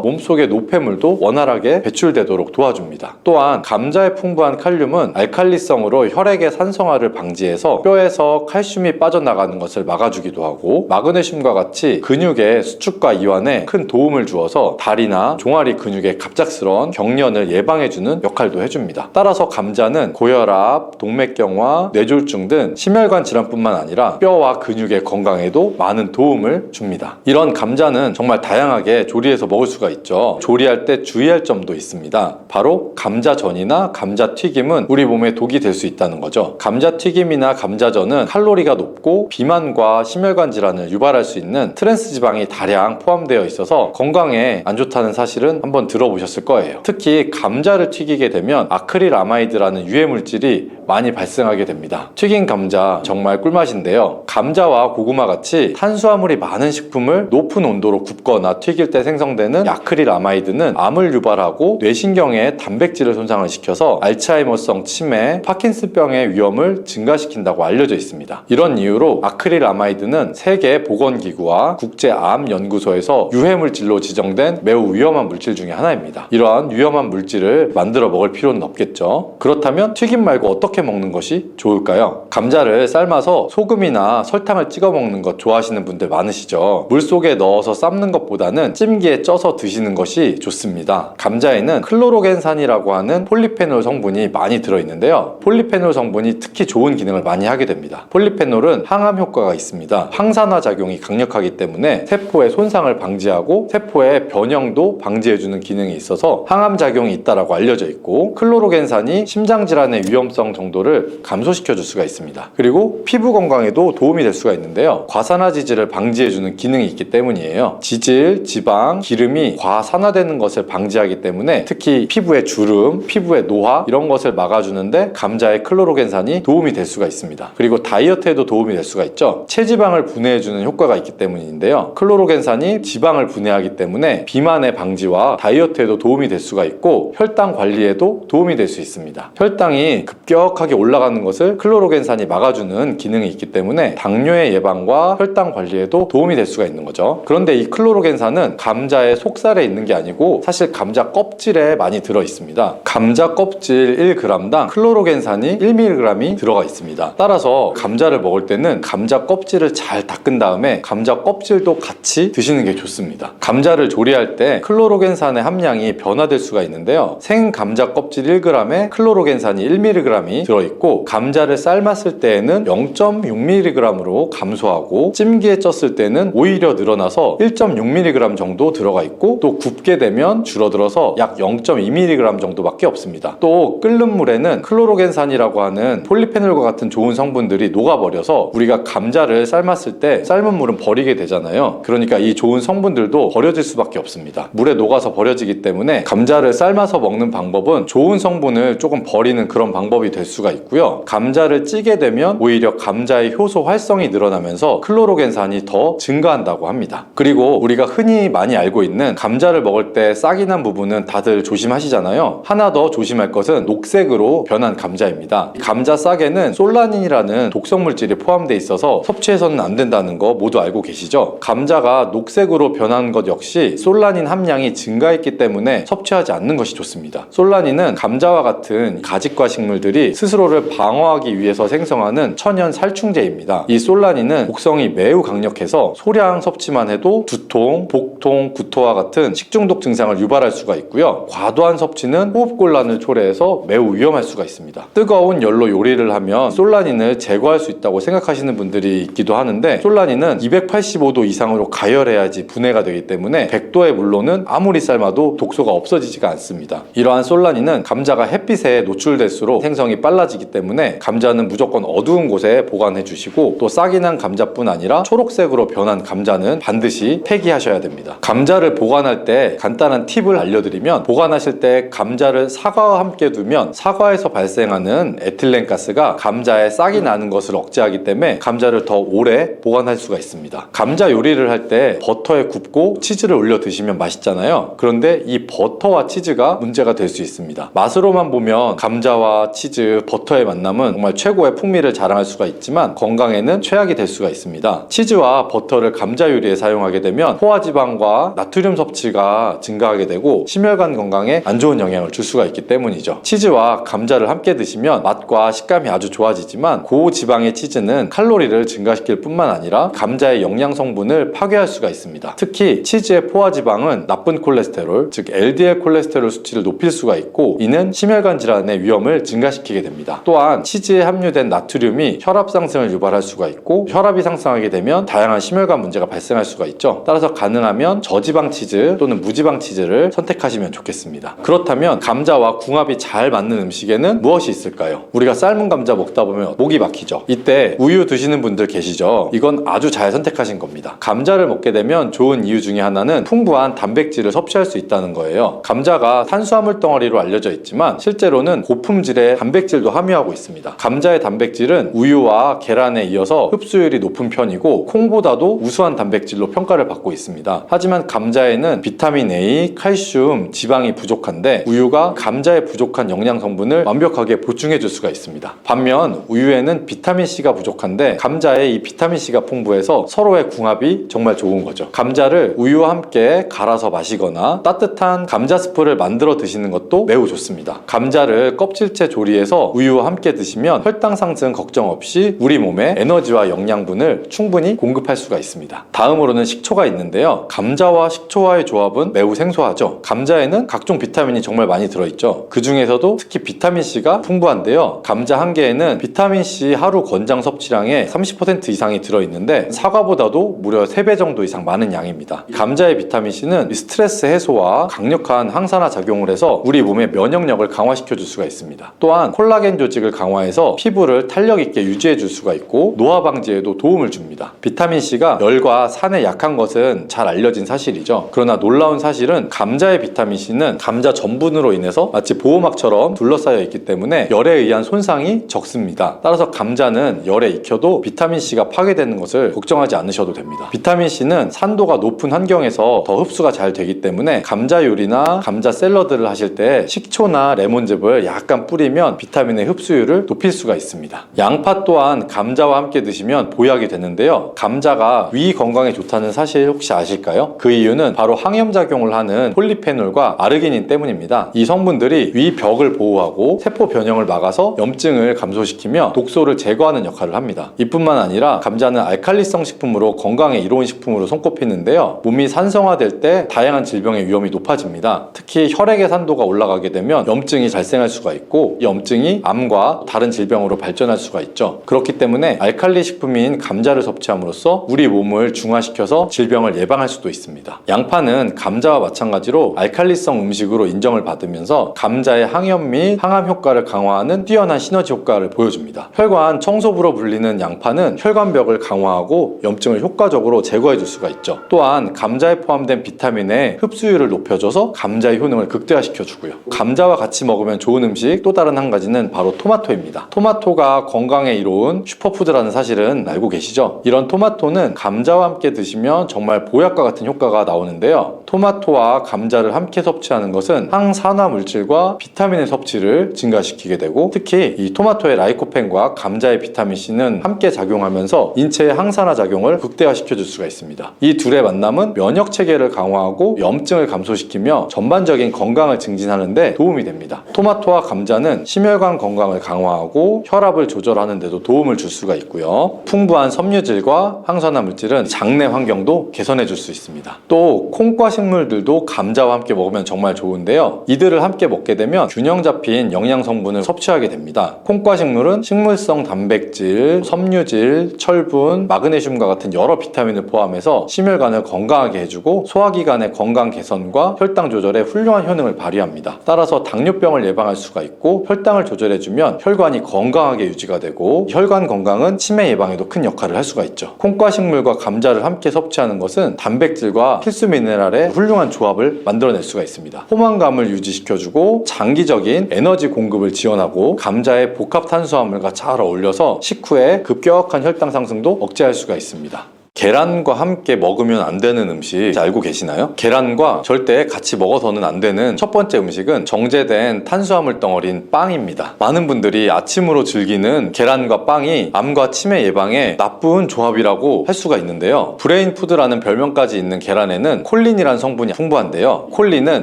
몸속의 노폐물도 원활하게 배출되도록 도와줍니다. 또한 감자에 풍부한 칼륨은 알칼리성으로 혈액의 산성화를 방지해서 뼈에서 칼슘이 빠져나가는 것을 막아주기도 하고, 마그네슘과 같이 근육의 수축과 이완에 큰 도움을 주어서 다리나 종아리 근육의 갑작스러운 경련을 예방해주는 역할도 해줍니다. 따라서 감자는 고혈압, 동맥경화, 뇌졸중 등 심혈관 질환뿐만 아니라 뼈와 근육의 건강에도 많은 도움을 줍니다. 이런 감자는 정말 다양하게 조리해서 먹을 수가 있죠. 조리할 때 주의할 점도 있습니다. 바로 감자전이나 감자튀김은 우리 몸에 독이 될 수 있다는 거죠. 감자튀김이나 감자전은 칼로리가 높고 비만과 심혈관 질환을 유발할 수 있는 트랜스 지방이 다량 포함되어 있어서 건강에 안 좋다는 사실은 한번 들어보셨을 거예요. 특히 감자를 튀기게 되면 아크릴아마이드라는 유해 물질이 많이 발생하게 됩니다. 튀긴 감자 정말 꿀맛인데요. 감자와 고구마 같이 탄수화물이 많은 식품을 높은 온도로 굽거나 튀길 때 생성되는 아크릴아마이드는 암을 유발하고 뇌신경의 단백질을 손상을 시켜서 알츠하이머성 치매, 파킨슨병의 위험을 증가시킨다고 알려져 있습니다. 이런 이유로 아크릴아마이드는 세계보건기구와 국제암연구소에서 유해물질로 지정된 매우 위험한 물질 중에 하나입니다. 이러한 위험한 물질을 만들어 먹을 필요는 없겠죠. 그렇다면 튀김 말고 어떻게 먹는 것이 좋을까요? 감자를 삶아서 소금이나 설탕을 찍어 먹는 것 좋아하시는 분들 많으시죠. 물속에 넣어서 삶는 것보다는 찜기에 쪄서 드시는 것이 좋습니다. 감자에는 클로로겐산이라고 하는 폴리페놀 성분이 많이 들어있는데요. 폴리페놀 성분이 특히 좋은 기능을 많이 하게 됩니다. 폴리페놀은 항암 효과가 있습니다. 항산화 작용이 강력하기 때문에 세포의 손상을 방지하고 세포의 변형도 방지해주는 기능이 있어서 항암 작용이 있다고 알려져 있고, 클로로겐산이 심장질환의 위험성 정도를 감소시켜 줄 수가 있습니다. 그리고 피부 건강에도 도움이 될 수가 있는데요. 과산화지질을 방지해주는 기능이 있기 때문이에요. 지질, 지방, 기름이 과산화되는 것을 방지하기 때문에 특히 피부의 주름, 피부의 노화 이런 것을 막아주는데 감자의 클로로겐산이 도움이 될 수가 있습니다. 그리고 다이어트에도 도움이 될 수가 있죠. 체지방을 분해해주는 효과가 있기 때문인데요. 클로로겐산이 지방을 분해하기 때문에 비만의 방지와 다이어트에도 도움이 될 수가 있고, 혈당 관리에도 도움이 될 수 있습니다. 혈당이 급격하게 올라가는 것을 클로로겐산이 막아주는 기능이 있기 때문에 당뇨의 예방과 혈당 관리에도 도움이 될 수가 있는 거죠. 그런데 이 클로로겐산은 감자의 속살에 있는 게 아니고 사실 감자 껍질에 많이 들어 있습니다. 감자 껍질 1g당 클로로겐산이 1mg이 들어가 있습니다. 따라서 감자를 먹을 때는 감자 껍질을 잘 닦은 다음에 감자 껍질도 같이 드시는 게 좋습니다. 감자를 조리할 때 클로로겐산의 함량이 변화될 수가 있는데요. 생 감자 껍질 1g에 클로로겐산이 1mg이 들어있고, 감자를 삶았을 때에는 0.6mg으로 감소하고 찜기에 쪘을 때는 오히려 늘어나서 1.6mg 정도 들어가 있고, 또 굽게 되면 줄어들어서 약 0.2mg 정도밖에 없습니다. 또 끓는 물에는 클로로겐산이라고 하는 폴리페놀과 같은 좋은 성분들이 녹아버려서 우리가 감자를 삶았을 때 삶은 물은 버리게 되잖아요. 그러니까 이 좋은 성분들도 버려질 수밖에 없습니다. 물에 녹아서 버려지기 때문에 감자를 삶아서 먹는 방법은 좋은 성분을 조금 버리는 그런 방법이 될 수가 있고요. 감자를 찌게 되면 오히려 감자의 효소 활성이 늘어나면서 클로로겐산이 더 증가한다고 합니다. 그리고 우리가 흔히 많이 알고 있는 감자를 먹을 때 싹이 난 부분은 다들 조심하시잖아요. 하나 더 조심할 것은 녹색으로 변한 감자입니다. 감자 싹에는 솔라닌이라는 독성 물질이 포함되어 있어서 섭취해서는 안 된다는 거 모두 알고 계시죠? 감자가 녹색으로 변한 것 역시 솔라닌 함량이 증가했기 때문에 섭취하지 않는 것이 좋습니다. 솔라닌은 감자와 같은 가직과 식물들이 스스로를 방어하기 위해서 생성하는 천연 살충제입니다. 이 솔라닌은 독성이 매우 강력해서 소량 섭취만 해도 두통, 복통, 구토와 같은 식중독 증상을 유발할 수가 있고요. 과도한 섭취는 호흡곤란을 초래해서 매우 위험할 수가 있습니다. 뜨거운 열로 요리를 하면 솔라닌을 제거할 수 있다고 생각하시는 분들이 있기도 하는데, 솔라닌은 285도 이상으로 가열해야지 분해가 되기 때문에 100도의 물로는 아무리 삶아도 독소가 없어지지가 않습니다. 이러한 솔라닌은 감자가 햇빛에 노출될수록 생성이 빨라지기 때문에 감자는 무조건 어두운 곳에 보관해 주시고, 또 싹이 난 감자뿐 아니라 초록색으로 변한 감자는 반드시 폐기하셔야 됩니다. 감자를 보관할 때 간단한 팁을 알려드리면, 보관하실 때 감자를 사과와 함께 두면 사과에서 발생하는 에틸렌가스가 감자에 싹이 나는 것을 억제하기 때문에 감자를 더 오래 보관할 수가 있습니다. 감자 요리를 할 때 버터에 굽고 치즈를 올려 드시면 맛있잖아요. 그런데 이 버터와 치즈가 문제가 될 수 있습니다. 맛으로만 보면 감자와 치즈, 버터의 만남은 정말 최고의 풍미를 자랑할 수가 있지만 건강에는 최악이 될 수가 있습니다. 치즈와 버터를 감자 요리에 사용하게 되면 포화지방과 나트륨 섭취가 증가하게 되고 심혈관 건강에 안 좋은 영향을 줄 수가 있기 때문이죠. 치즈와 감자를 함께 드시면 맛과 식감이 아주 좋아지지만 고지방의 치즈는 칼로리를 증가시킬 뿐만 아니라 감자의 영양 성분을 파괴할 수가 있습니다. 특히 치즈의 포화지방은 나쁜 콜레스테롤, 즉 LDL 콜레스테롤 수치를 높일 수가 있고, 이는 심혈관 질환의 위험을 증가시키게 됩니다. 또한 치즈에 함유된 나트륨이 혈압 상승을 유발할 수가 있고, 혈압이 상승하게 되면 다양한 심혈관 문제가 발생할 수가 있죠. 따라서 가능하면 저지방 치즈 또는 무지방 치즈를 선택하시면 좋겠습니다. 그렇다면 감자와 궁합이 잘 맞는 음식에는 무엇이 있을까요? 우리가 삶은 감자 먹다 보면 목이 막히죠. 이때 우유 드시는 분들 계시죠? 이건 아주 잘 선택하신 겁니다. 감자를 먹게 되면 좋은 이유 중에 하나는 풍부한 단백질을 섭취할 수 있다는 거예요. 감자가 탄수화물 덩어리로 알려져 있지만 실제로는 고품질의 단백질도 함유하고 있습니다. 감자의 단백질은 우유와 계란에 이어서 흡수율이 높은 편이고 콩보다도 우수한 단백질로 평가를 받고 있습니다. 하지만 감자에는 비타민 A, 칼슘, 지방이 부족한데 우유가 감자의 부족한 영양 성분을 완벽하게 보충해 줄 수가 있습니다. 반면 우유에는 비타민C가 부족한데 감자에 이 비타민C가 풍부해서 서로의 궁합이 정말 좋은 거죠. 감자를 우유와 함께 갈아서 마시거나 따뜻한 감자 스프를 만들어 드시는 것도 매우 좋습니다. 감자를 껍질째 조리해서 우유와 함께 드시면 혈당 상승 걱정 없이 우리 몸에 에너지와 영양분을 충분히 공급할 수가 있습니다. 다음으로는 식초가 있는데요. 감자와 식초와의 조합은 매우 생소하죠. 감자에는 각종 비타민이 정말 많이 들어있죠. 그 중에서도 특히 비타민C가 풍부한데요. 감자 한 개에는 비타민C 하루 권장 섭취량의 30% 이상이 들어있는데 사과보다도 무려 3배 정도 이상 많은 양입니다. 감자의 비타민C는 스트레스 해소와 강력한 항산화 작용을 해서 우리 몸의 면역력을 강화시켜 줄 수가 있습니다. 또한 콜라겐 조직을 강화해서 피부를 탄력 있게 유지해 줄 수가 있고 노화 방지에도 도움을 줍니다. 비타민C가 열과 산에 약한 것은 잘 알려진 사실이죠. 그러나 놀라운 사실은 감자의 비타민C는 감자 전분으로 인해서 마치 보호막처럼 둘러싸여 있기 때문에 열에 의한 손상이 적습니다. 따라서 감자는 열에 익혀도 비타민C가 파괴되는 것을 걱정하지 않으셔도 됩니다. 비타민C는 산도가 높은 환경에서 더 흡수가 잘 되기 때문에 감자 요리나 감자 샐러드를 하실 때 식초나 레몬즙을 약간 뿌리면 비타민의 흡수율을 높일 수가 있습니다. 양파 또한 감자와 함께 드시면 보약이 되는데요. 감자가 위 건강에 좋다는 사실 혹시 아실까요? 그 이유는 바로 항염작용을 하는 폴리페놀과 아르기닌 때문입니다. 이 성분들이 위 벽을 보호하고 세포 변형을 막아서 염증을 감소시키며 독소를 제거하는 역할을 합니다. 이뿐만 아니라 감자는 알칼리성 식품으로 건강에 이로운 식품으로 손꼽히는데요. 몸이 산성화될 때 다양한 질병의 위험이 높아집니다. 특히 혈액의 산도가 올라가게 되면 염증이 발생할 수가 있고 이 염증이 암과 다른 질병으로 발전할 수가 있죠. 그렇기 때문에 알칼리 식품인 감자를 섭취함으로써 우리 몸을 중화시켜서 질병을 예방할 수도 있습니다. 양파는 감자와 마찬가지로 알칼리성 음식으로 인정을 받으면서 감자의 항염 및 항암 효과를 강화하는 뛰어난 시너지 효과를 보여줍니다. 혈관 청소부로 불리는 양파는 혈관벽을 강화하고 염증을 효과적으로 제거해 줄 수가 있죠. 또한 감자에 포함된 비타민의 흡수율을 높여줘서 감자의 효능을 극대화시켜 주고요. 감자와 같이 먹으면 좋은 음식 또 다른 한 가지는 바로 토마토입니다. 토마토가 건강에 이로운 슈퍼푸드라는 사실은 알고 계시죠? 이런 토마토는 감자와 함께 드시면 정말 보약과 같은 효과가 나오는데요. 토마토와 감자를 함께 섭취하는 것은 항산화 물질과 비타민의 섭취를 증가시키게 되고 특히 이 토마토의 라이코펜과 감자의 비타민C는 함께 작용하면서 인체의 항산화 작용을 극대화시켜 줄 수가 있습니다. 이 둘의 만남은 면역 체계를 강화하고 염증을 감소시키며 전반적인 건강을 증진하는 데 도움이 됩니다. 토마토와 감자는 심혈관 건강을 강화하고 혈압을 조절하는 데도 도움을 줄 수가 있고요. 풍부한 섬유질과 항산화 물질은 장내 환경도 개선해 줄 수 있습니다. 또 콩과 식물들도 감자와 함께 먹으면 정말 좋은데요. 이들을 함께 먹게 되면 균형 잡힌 영양 성분을 섭취하게 됩니다. 콩과 식물은 식물성 단백질, 섬유질, 철분, 마그네슘과 같은 여러 비타민을 포함해서 심혈관을 건강하게 해주고 소화기관의 건강 개선과 혈당 조절에 훌륭한 효능을 발휘합니다. 따라서 당뇨병을 예방할 수가 있고 혈당을 조절해주면 혈관이 건강하게 유지가 되고 혈관 건강은 치매 예방에도 큰 역할을 할 수가 있죠. 콩과 식물 통밀물과 감자를 함께 섭취하는 것은 단백질과 필수 미네랄의 훌륭한 조합을 만들어낼 수가 있습니다. 포만감을 유지시켜주고 장기적인 에너지 공급을 지원하고 감자의 복합 탄수화물과 잘 어울려서 식후에 급격한 혈당 상승도 억제할 수가 있습니다. 계란과 함께 먹으면 안 되는 음식 알고 계시나요? 계란과 절대 같이 먹어서는 안 되는 첫 번째 음식은 정제된 탄수화물 덩어리인 빵입니다. 많은 분들이 아침으로 즐기는 계란과 빵이 암과 치매 예방에 나쁜 조합이라고 할 수가 있는데요. 브레인푸드라는 별명까지 있는 계란에는 콜린이라는 성분이 풍부한데요. 콜린은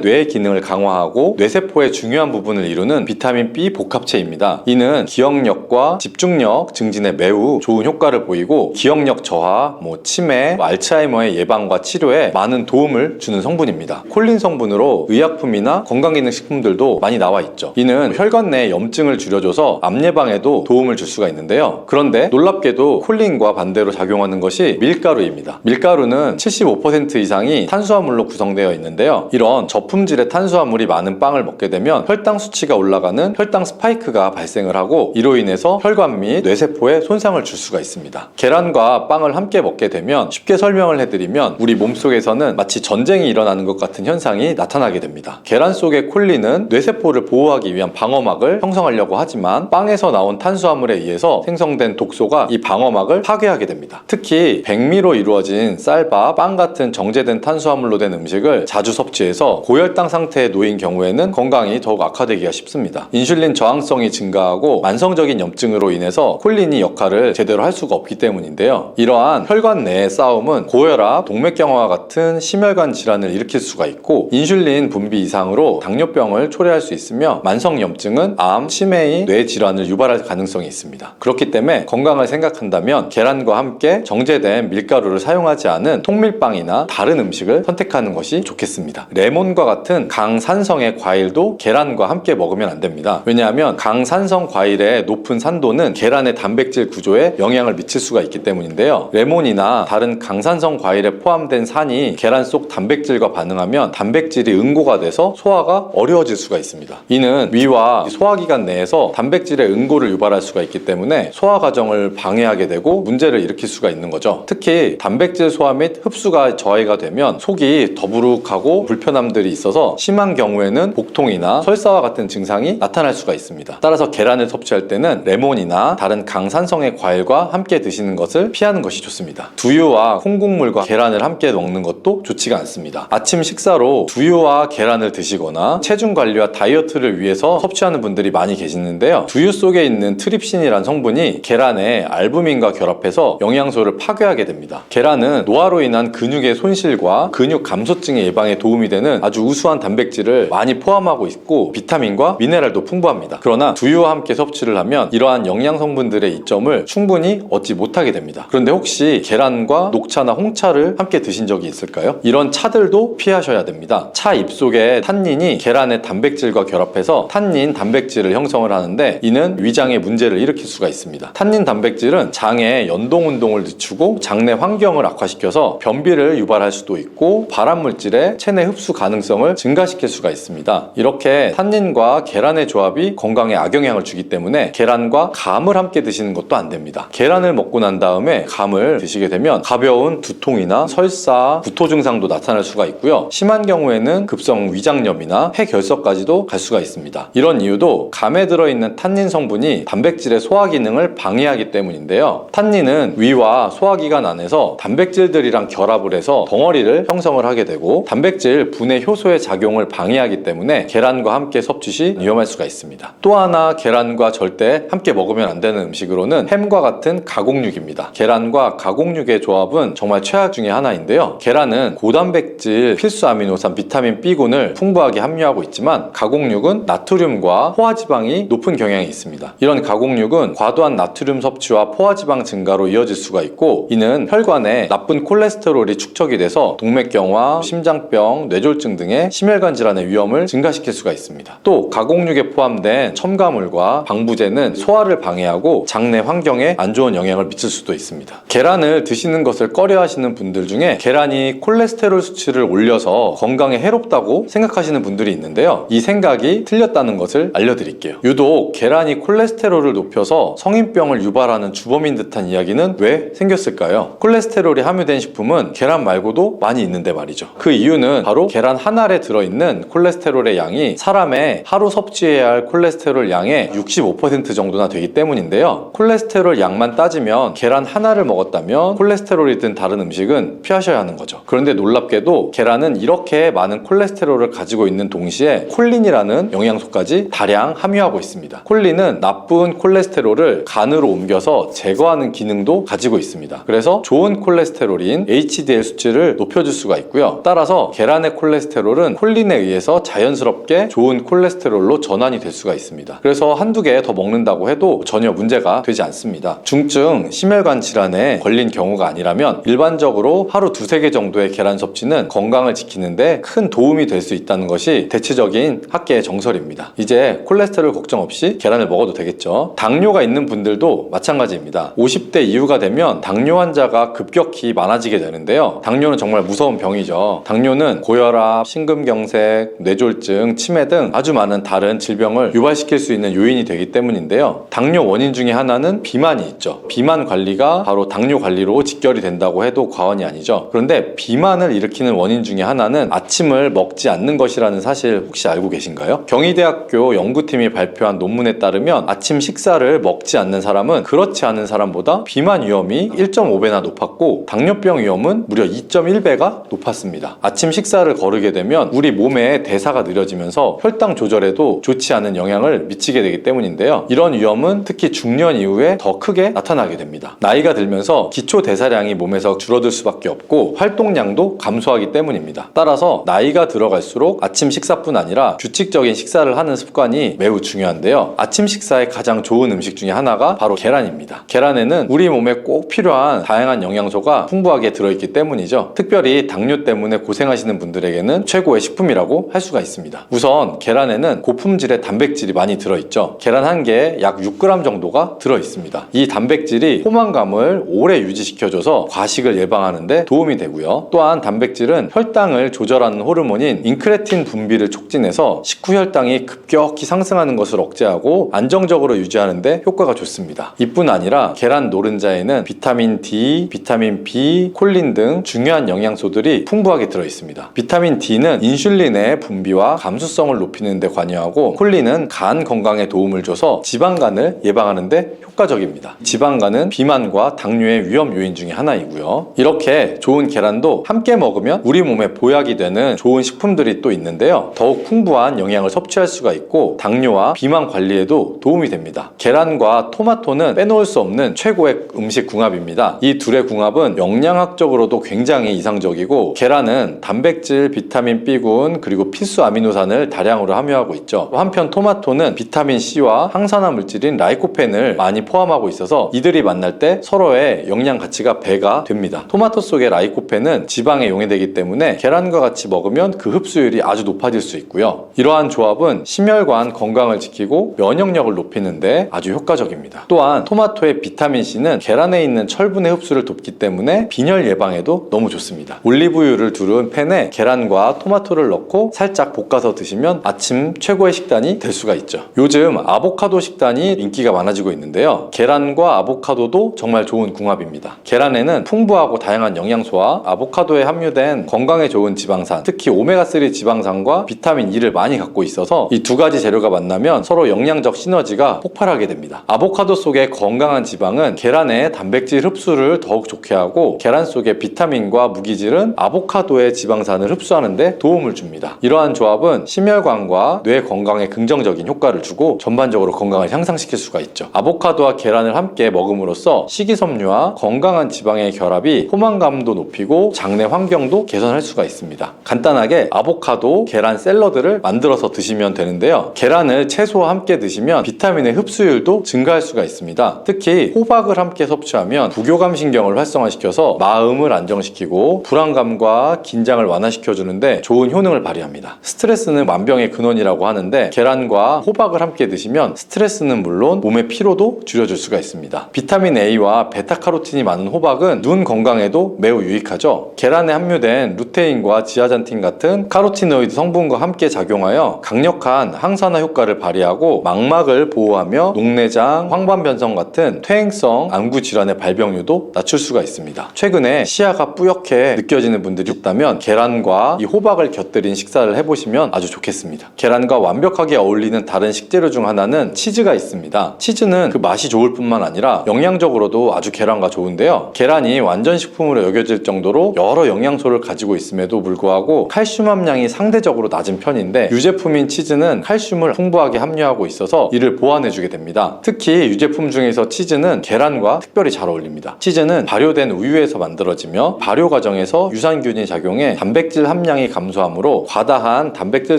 뇌의 기능을 강화하고 뇌세포의 중요한 부분을 이루는 비타민 B 복합체입니다. 이는 기억력과 집중력 증진에 매우 좋은 효과를 보이고 기억력 저하, 치매, 알츠하이머의 예방과 치료에 많은 도움을 주는 성분입니다. 콜린 성분으로 의약품이나 건강기능식품들도 많이 나와 있죠. 이는 혈관 내 염증을 줄여줘서 암 예방에도 도움을 줄 수가 있는데요. 그런데 놀랍게도 콜린과 반대로 작용하는 것이 밀가루입니다. 밀가루는 75% 이상이 탄수화물로 구성되어 있는데요. 이런 저품질의 탄수화물이 많은 빵을 먹게 되면 혈당 수치가 올라가는 혈당 스파이크가 발생을 하고 이로 인해서 혈관 및 뇌세포에 손상을 줄 수가 있습니다. 계란과 빵을 함께 먹게 되면 쉽게 설명을 해드리면 우리 몸속에서는 마치 전쟁이 일어나는 것 같은 현상이 나타나게 됩니다. 계란 속의 콜린은 뇌세포를 보호하기 위한 방어막을 형성하려고 하지만 빵에서 나온 탄수화물에 의해서 생성된 독소가 이 방어막을 파괴하게 됩니다. 특히 백미로 이루어진 쌀밥, 빵 같은 정제된 탄수화물로 된 음식을 자주 섭취해서 고혈당 상태에 놓인 경우에는 건강이 더욱 악화되기가 쉽습니다. 인슐린 저항성이 증가하고 만성적인 염증으로 인해서 콜린이 역할을 제대로 할 수가 없기 때문인데요. 이러한 혈관 내의 싸움은 고혈압, 동맥경화와 같은 심혈관 질환을 일으킬 수가 있고 인슐린 분비 이상으로 당뇨병을 초래할 수 있으며 만성염증은 암, 치매의 뇌질환을 유발할 가능성이 있습니다. 그렇기 때문에 건강을 생각한다면 계란과 함께 정제된 밀가루를 사용하지 않은 통밀빵이나 다른 음식을 선택하는 것이 좋겠습니다. 레몬과 같은 강산성의 과일도 계란과 함께 먹으면 안 됩니다. 왜냐하면 강산성 과일의 높은 산도는 계란의 단백질 구조에 영향을 미칠 수가 있기 때문인데요. 레몬이나 다른 강산성 과일에 포함된 산이 계란 속 단백질과 반응하면 단백질이 응고가 돼서 소화가 어려워질 수가 있습니다. 이는 위와 소화기관 내에서 단백질의 응고를 유발할 수가 있기 때문에 소화 과정을 방해하게 되고 문제를 일으킬 수가 있는 거죠. 특히 단백질 소화 및 흡수가 저해가 되면 속이 더부룩하고 불편함들이 있어서 심한 경우에는 복통이나 설사와 같은 증상이 나타날 수가 있습니다. 따라서 계란을 섭취할 때는 레몬이나 다른 강산성의 과일과 함께 드시는 것을 피하는 것이 좋습니다. 두유와 콩국물과 계란을 함께 먹는 것도 좋지가 않습니다. 아침 식사로 두유와 계란을 드시거나 체중 관리와 다이어트를 위해서 섭취하는 분들이 많이 계시는데요. 두유 속에 있는 트립신이란 성분이 계란의 알부민과 결합해서 영양소를 파괴하게 됩니다. 계란은 노화로 인한 근육의 손실과 근육 감소증의 예방에 도움이 되는 아주 우수한 단백질을 많이 포함하고 있고 비타민과 미네랄도 풍부합니다. 그러나 두유와 함께 섭취를 하면 이러한 영양 성분들의 이점을 충분히 얻지 못하게 됩니다. 그런데 혹시 계란과 녹차나 홍차를 함께 드신 적이 있을까요? 이런 차들도 피하셔야 됩니다. 차 잎속의 탄닌이 계란의 단백질과 결합해서 탄닌 단백질을 형성을 하는데 이는 위장에 문제를 일으킬 수가 있습니다. 탄닌 단백질은 장의 연동 운동을 늦추고 장내 환경을 악화시켜서 변비를 유발할 수도 있고 발암물질의 체내 흡수 가능성을 증가시킬 수가 있습니다. 이렇게 탄닌과 계란의 조합이 건강에 악영향을 주기 때문에 계란과 감을 함께 드시는 것도 안 됩니다. 계란을 먹고 난 다음에 감을 드시게 되면 가벼운 두통이나 설사, 구토 증상도 나타날 수가 있고요. 심한 경우에는 급성 위장염이나 폐결석까지도 갈 수가 있습니다. 이런 이유도 감에 들어있는 탄닌 성분이 단백질의 소화 기능을 방해하기 때문인데요. 탄닌은 위와 소화기관 안에서 단백질들이랑 결합을 해서 덩어리를 형성을 하게 되고 단백질 분해 효소의 작용을 방해하기 때문에 계란과 함께 섭취 시 위험할 수가 있습니다. 또 하나 계란과 절대 함께 먹으면 안 되는 음식으로는 햄과 같은 가공육입니다. 계란과 가공육의 조합은 정말 최악 중에 하나인데요. 계란은 고단백질 필수 아미노산 비타민 B군을 풍부하게 함유하고 있지만 가공육은 나트륨과 포화지방이 높은 경향이 있습니다. 이런 가공육은 과도한 나트륨 섭취와 포화지방 증가로 이어질 수가 있고 이는 혈관에 나쁜 콜레스테롤이 축적이 돼서 동맥경화, 심장병, 뇌졸중 등의 심혈관 질환의 위험을 증가시킬 수가 있습니다. 또 가공육에 포함된 첨가물과 방부제는 소화를 방해하고 장내 환경에 안 좋은 영향을 미칠 수도 있습니다. 계란을 드시는 것을 꺼려 하시는 분들 중에 계란이 콜레스테롤 수치를 올려서 건강에 해롭다고 생각하시는 분들이 있는데요. 이 생각이 틀렸다는 것을 알려드릴게요. 유독 계란이 콜레스테롤을 높여서 성인병을 유발하는 주범인 듯한 이야기는 왜 생겼을까요? 콜레스테롤이 함유된 식품은 계란 말고도 많이 있는데 말이죠. 그 이유는 바로 계란 한 알에 들어있는 콜레스테롤의 양이 사람의 하루 섭취해야 할 콜레스테롤 양의 65% 정도나 되기 때문인데요. 콜레스테롤 양만 따지면 계란 하나를 먹었다면 콜레스테롤이 든 다른 음식은 피하셔야 하는 거죠. 그런데 놀랍게도 계란은 이렇게 많은 콜레스테롤을 가지고 있는 동시에 콜린이라는 영양소까지 다량 함유하고 있습니다. 콜린은 나쁜 콜레스테롤을 간으로 옮겨서 제거하는 기능도 가지고 있습니다. 그래서 좋은 콜레스테롤인 HDL 수치를 높여줄 수가 있고요. 따라서 계란의 콜레스테롤은 콜린에 의해서 자연스럽게 좋은 콜레스테롤로 전환이 될 수가 있습니다. 그래서 한두 개 더 먹는다고 해도 전혀 문제가 되지 않습니다. 중증 심혈관 질환에 걸린 경우가 아니라면 일반적으로 하루 두세 개 정도의 계란 섭취는 건강을 지키는데 큰 도움이 될 수 있다는 것이 대체적인 학계의 정설입니다. 이제 콜레스테롤 걱정 없이 계란을 먹어도 되겠죠. 당뇨가 있는 분들도 마찬가지입니다. 50대 이후가 되면 당뇨 환자가 급격히 많아지게 되는데요. 당뇨는 정말 무서운 병이죠. 당뇨는 고혈압, 심근경색, 뇌졸중, 치매 등 아주 많은 다른 질병을 유발시킬 수 있는 요인이 되기 때문인데요. 당뇨 원인 중에 하나는 비만이 있죠. 비만 관리가 바로 당뇨 관리로 직결이 된다고 해도 과언이 아니죠. 그런데 비만을 일으키는 원인 중에 하나는 아침을 먹지 않는 것이라는 사실 혹시 알고 계신가요? 경희대학교 연구팀이 발표한 논문에 따르면 아침 식사를 먹지 않는 사람은 그렇지 않은 사람보다 비만 위험이 1.5배나 높았고 당뇨병 위험은 무려 2.1배가 높았습니다. 아침 식사를 거르게 되면 우리 몸의 대사가 느려지면서 혈당 조절에도 좋지 않은 영향을 미치게 되기 때문인데요. 이런 위험은 특히 중년 이후에 더 크게 나타나게 됩니다. 나이가 들면서 기초 대사량이 몸에서 줄어들 수밖에 없고 활동량도 감소하기 때문입니다. 따라서 나이가 들어갈수록 아침 식사뿐 아니라 규칙적인 식사를 하는 습관이 매우 중요한데요. 아침 식사에 가장 좋은 음식 중에 하나가 바로 계란입니다. 계란에는 우리 몸에 꼭 필요한 다양한 영양소가 풍부하게 들어있기 때문이죠. 특별히 당뇨 때문에 고생하시는 분들에게는 최고의 식품이라고 할 수가 있습니다. 우선 계란에는 고품질의 단백질이 많이 들어있죠. 계란 한 개에 약 6g 정도가 들어있습니다. 이 단백질이 포만감을 오래 유지시켜줘서 과식을 예방하는 데 도움이 되고요. 또한 단백질은 혈당을 조절하는 호르몬인 인크레틴 분비를 촉진해서 식후 혈당이 급격히 상승하는 것을 억제하고 안정적으로 유지하는 데 효과가 좋습니다. 이뿐 아니라 계란 노른자에는 비타민 D, 비타민 B, 콜린 등 중요한 영양소들이 풍부하게 들어있습니다. 비타민 D는 인슐린의 분비와 감수성을 높이는 데 관여하고 콜린은 간 건강에 도움을 줘서 지방간을 예방하는 데 효과적입니다. 지방간은 비만과 당뇨의 위험 요인 중에 하나이고요. 이렇게 좋은 계란도 함께 먹으면 우리 몸에 보약이 되는 좋은 식품들이 또 있는데요. 더욱 풍부한 영양을 섭취할 수가 있고 당뇨와 비만 관리에도 도움이 됩니다. 계란과 토마토는 빼놓을 수 없는 최고의 음식 궁합입니다. 이 둘의 궁합은 영양학적으로도 굉장히 이상적이고 계란은 단백질, 비타민 B군 그리고 필수 아미노산을 다량으로 함유하고 있죠. 한편 토마토는 비타민 C와 항산화 물질인 라이코펜을 많이 포함하고 있어서 이들이 만날 때 서로의 영양 가치가 배가 됩니다. 토마토 속의 라이코펜은 지방에 용해되기 때문에 계란과 같이 먹으면 그 흡수율이 아주 높아질 수 있고요. 이러한 조합은 심혈관 건강을 지키고 면역력을 높이는데 아주 효과적입니다. 또한 토마토의 비타민 C는 계란에 있는 철분의 흡수를 돕기 때문에 빈혈 예방에도 너무 좋습니다. 올리브유를 두른 팬에 계란과 토마토를 넣고 살짝 볶아서 드시면 아침 최고의 식단이 될 수가 있죠. 요즘 아보카도 식단이 인기가 많아지고 있는데요. 계란과 아보카도도 정말 좋은 궁합입니다. 계란에는 풍부하고 다양한 영양소와 아보카도에 함유된 건강에 좋은 지방산, 특히 오메가3 지방산과 비타민 E를 많이 갖고 있어서 이 두 가지 재료가 만나면 서로 영양적 시너지가 폭발하게 됩니다. 아보카도 속의 건강한 지방은 계란의 단백질 흡수를 더욱 좋게 하고 계란 속의 비타민과 무기질은 아보카도의 지방산을 흡수하는 데 도움을 줍니다. 이러한 조합은 심혈관과 뇌 건강에 긍정적인 효과를 주고 전반적으로 건강을 향상시킬 수가 있죠. 아보카도와 계란을 함께 먹음으로써 식이섬유와 건강한 지방의 결합이 포만감도 높이고 장내 환경도 개선할 수가 있습니다. 간단하게 아보카도, 계란 샐러드를 만들어서 드시면 되는데요. 계란을 채소와 함께 드시면 비타민의 흡수율도 증가할 수가 있습니다. 특히 호박을 함께 섭취하면 부교감 신경을 활성화시켜서 마음을 안정시키고 불안감과 긴장을 완화시켜주는데 좋은 효능을 발휘합니다. 스트레스는 만병의 근원이라고 하는데 계란과 호박을 함께 드시면 스트레스는 물론 몸의 피로도 줄여줄 수가 있습니다. 비타민 A와 베타카로틴이 많은 많은 호박은 눈 건강에도 매우 유익하죠. 계란에 함유된 루테인과 지아잔틴 같은 카로티노이드 성분과 함께 작용하여 강력한 항산화 효과를 발휘하고 망막을 보호하며 녹내장, 황반변성 같은 퇴행성 안구 질환의 발병률도 낮출 수가 있습니다. 최근에 시야가 뿌옇게 느껴지는 분들이 있다면 계란과 이 호박을 곁들인 식사를 해보시면 아주 좋겠습니다. 계란과 완벽하게 어울리는 다른 식재료 중 하나는 치즈가 있습니다. 치즈는 그 맛이 좋을 뿐만 아니라 영양적으로도 아주 계란과 좋은데요. 계란이 완전식품으로 여겨질 정도로 여러 영양소를 가지고 있음에도 불구하고 칼슘 함량이 상대적으로 낮은 편인데 유제품인 치즈는 칼슘을 풍부하게 함유하고 있어서 이를 보완해주게 됩니다. 특히 유제품 중에서 치즈는 계란과 특별히 잘 어울립니다. 치즈는 발효된 우유에서 만들어지며 발효 과정에서 유산균이 작용해 단백질 함량이 감소하므로 과다한 단백질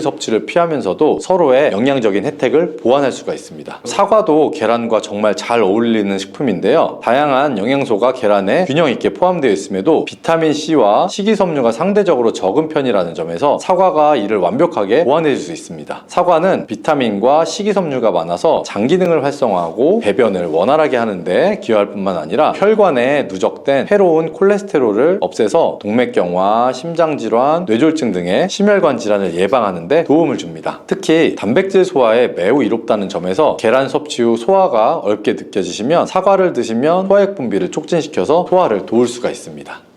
섭취를 피하면서도 서로의 영양적인 혜택을 보완할 수가 있습니다. 사과도 계란과 정말 잘 어울리는 식품인데요. 다양한 영양소가 계란에 균형 있게 포함되어 있음에도 비타민C와 식이섬유가 상대적으로 적은 편이라는 점에서 사과가 이를 완벽하게 보완해 줄 수 있습니다. 사과는 비타민과 식이섬유가 많아서 장 기능을 활성화하고 배변을 원활하게 하는데 기여할 뿐만 아니라 혈관에 누적된 해로운 콜레스테롤을 없애서 동맥경화, 심장질환, 뇌졸중 등의 심혈관 질환을 예방하는 데 도움을 줍니다. 특히 단백질 소화에 매우 이롭다는 점에서 계란 섭취 후 소화가 어렵게 느껴지시면 사과를 드시면 소화액 분비를 촉진시켜서 소화를 도울 수가 있습니다.